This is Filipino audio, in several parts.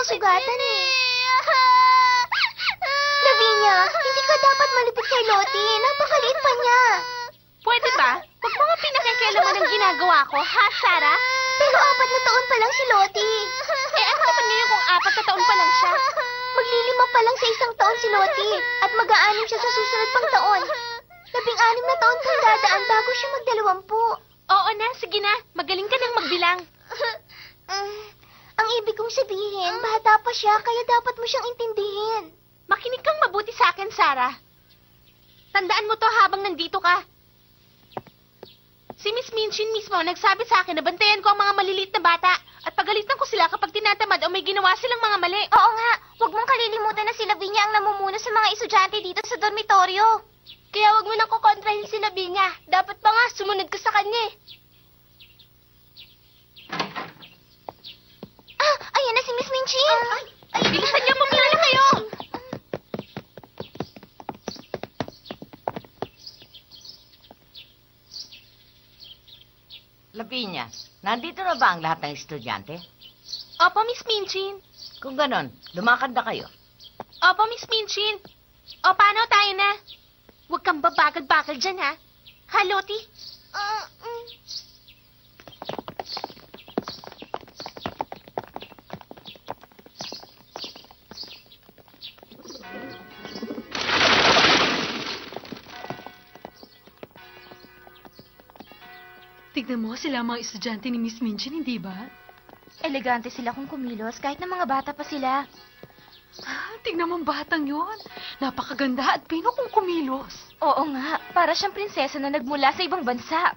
sugatan eh. Lavinia, hindi ka dapat malupit kay Lottie. Napakaliit pa niya. Pwede ba? Huwag mo nga pinakikialaman ang ginagawa ko, ha, Sarah? Pero 4 na taon pa lang si Lottie. Eh, ano naman ngayon kung 4 na taon pa lang siya? Maglilima pa lang sa 1 taon si Lottie. At mag-aanim siya sa susunod pang taon. 16 na taon kang dadaan bago siya mag-20. Oo na, sige na. Magaling ka nang magbilang. Ang ibig kong sabihin, bata pa siya, kaya dapat mo siyang intindihin. Makinig kang mabuti sa akin, Sarah. Tandaan mo to habang nandito ka. Si Miss Minchin mismo nagsabi sa akin na bantayan ko ang mga maliliit na bata at pagalitan ko sila kapag tinatamad o may ginawa silang mga mali. Oo nga, huwag mong kalilimutan na si Lavinia ang namumuno sa mga estudyante dito sa dormitoryo. Kaya huwag mo nang kukontrahin si Lavinia. Dapat pa nga sumunod ka sa kanya eh. Ayan na si Miss Minchin. Bilisan niyo, pumila na kayo! Lavinia, nandito na ba ang lahat ng estudyante? Opo, Miss Minchin. Kung ganon, lumakad na kayo. Opo, Miss Minchin. O, paano tayo na? Huwag kang babagal-bagal dyan, ha? Ha, Lottie? Tignan mo, sila ang mga estudyante ni Miss Minchin, hindi ba? Elegante sila kung kumilos, kahit na mga bata pa sila. Tignan mo ang batang yon. Napakaganda at pino kung kumilos. Oo nga, para siyang prinsesa na nagmula sa ibang bansa.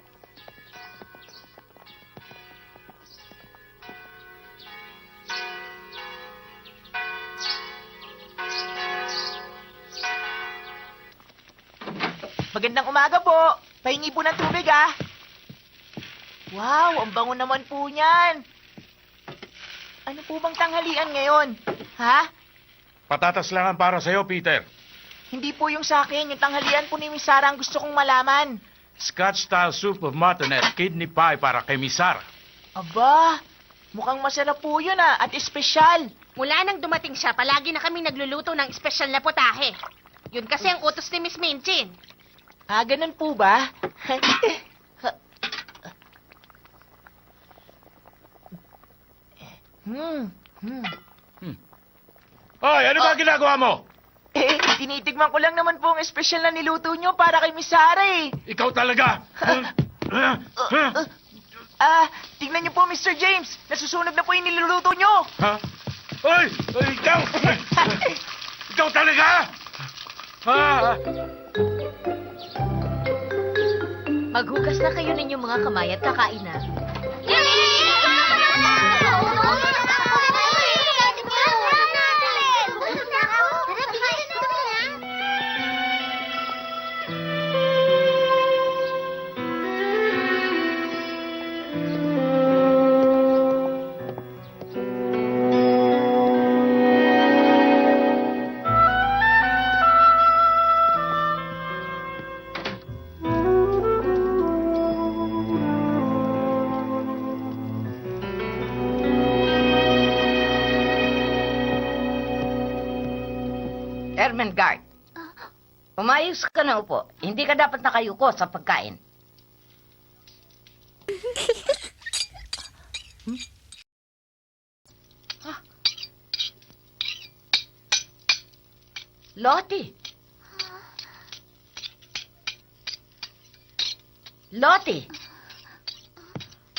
Magandang umaga po. Pahingi po ng tubig, ah. Wow, ang bango naman po niyan. Ano po bang tanghalian ngayon? Ha? Patatas lang ang para sa'yo, Peter. Hindi po yung sa akin. Yung tanghalian po ni Miss Sarah ang gusto kong malaman. Scotch-style soup of mutton at kidney pie para kay Miss Sarah. Aba, mukhang masarap po yun, ah. At espesyal. Mula nang dumating siya, palagi na kami nagluluto ng espesyal na potahe. Yun kasi ang utos ni Miss Minchin. Ah, ganun po ba? Hoy, ano ba ginagawa mo? Tinitigman ko lang naman po ang espesyal na niluto nyo para kay Miss Sarah, eh. Ikaw talaga! Tingnan niyo po, Mr. James. Nasusunog na po yung niluluto nyo. Ha? Hoy! Hoy, ikaw! Ikaw talaga! Maghugas na kayo ninyong mga kamay at kakain na. Ermengarde, umayos ka na upo. Hindi ka dapat nakayuko sa pagkain. Lottie. Lottie.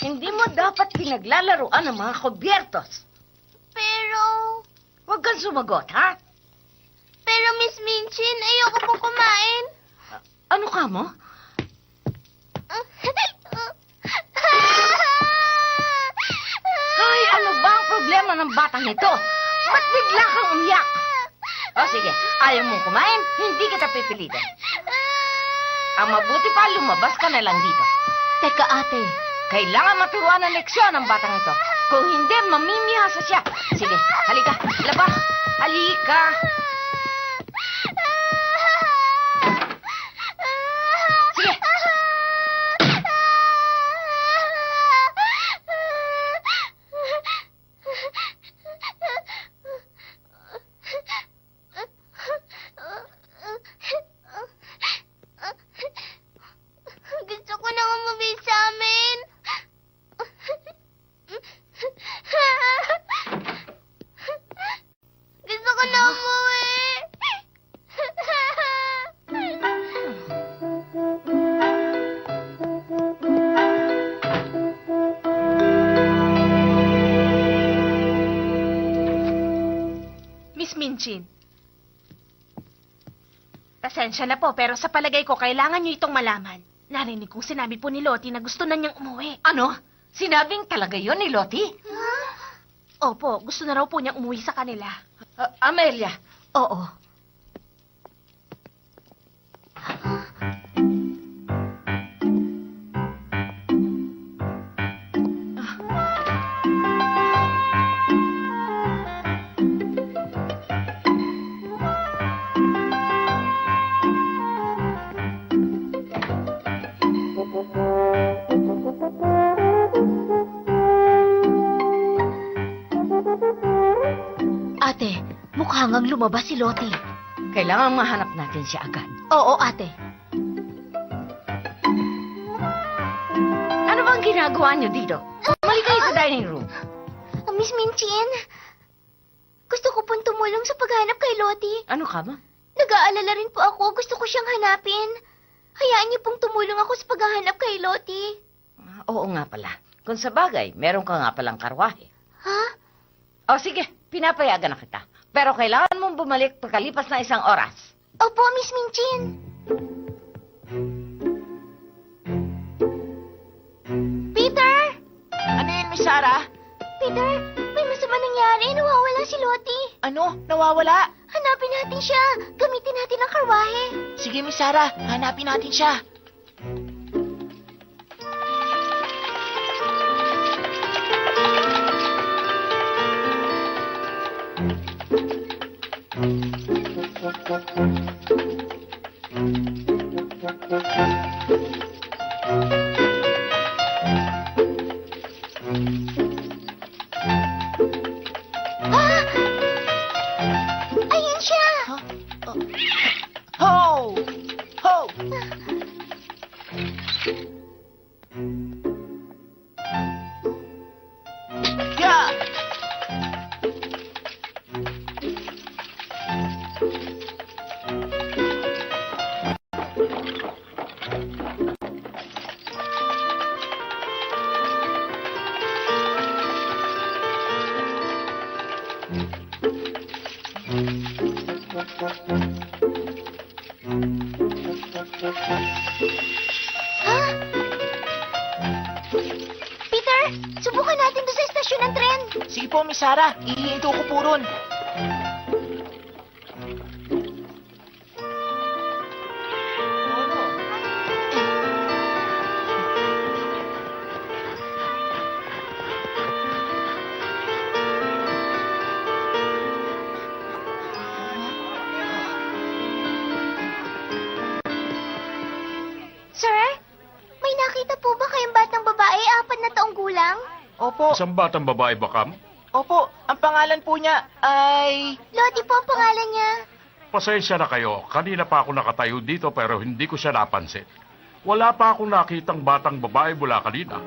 Hindi mo dapat pinaglalaruan ng mga kubyertos. Pero... Huwag kang sumagot, ha? Pero Miss Minchin, ayoko pong kumain. Ano ka mo? Ay, ano ba ang problema ng batang ito? Ba't bigla kang umiyak? O sige, ayaw mong kumain, hindi kita pipilitin. Ang mabuti pa, lumabas ka na lang dito. Teka, ate. Kailangan maturuan ng leksyon ang batang ito. Kung hindi, mamimihasa siya. Sige, halika, labas. Halika. Sige. Minchin. Pasensya na po, pero sa palagay ko, kailangan niyo itong malaman. Narinig kong sinabi po ni Lottie na gusto na niyang umuwi. Ano? Sinabing talaga yon ni Lottie? Opo, gusto na raw po niyang umuwi sa kanila. Amelia. Oo. Ate, mukha ngang lumabas si Lottie. Kailangan mahanap natin siya agad. Oo, ate. Ano bang ginagawa niyo dito? Mali kayo sa dining room. Miss Minchin, gusto ko pong tumulong sa paghanap kay Lottie. Ano ka ba? Nag-aalala rin po ako. Gusto ko siyang hanapin. Hayaan niyo pong tumulong ako sa paghahanap kay Lottie. Oo nga pala. Kung sa bagay, meron ka nga palang karwahe. Ha? O sige, pinapayagan na kita. Pero kailangan mong bumalik pagkalipas ng 1 oras. Opo, Miss Minchin. Peter! Ano yun, Miss Sarah? Peter, may masama nangyari. Nawawala si Lottie. Ano? Nawawala? Hanapin natin siya. Gamitin natin ang karwahe. Sige, Miss Sarah. Hanapin natin siya. Ah! Ayun siya! Ho! Ho! Yeah! Ha? Peter, subukan natin doon sa estasyon ng tren. Sige po, Miss Sarah. Ihihinto ko po ron. Sir, may nakita po ba kayong batang babae, 4 na taong gulang? Opo. Isang batang babae ba, Kam? Opo. Ang pangalan po niya ay... Lottie po ang pangalan niya. Pasensya na kayo. Kanina pa ako nakatayo dito pero hindi ko siya napansin. Wala pa akong nakitang batang babae mula kanina.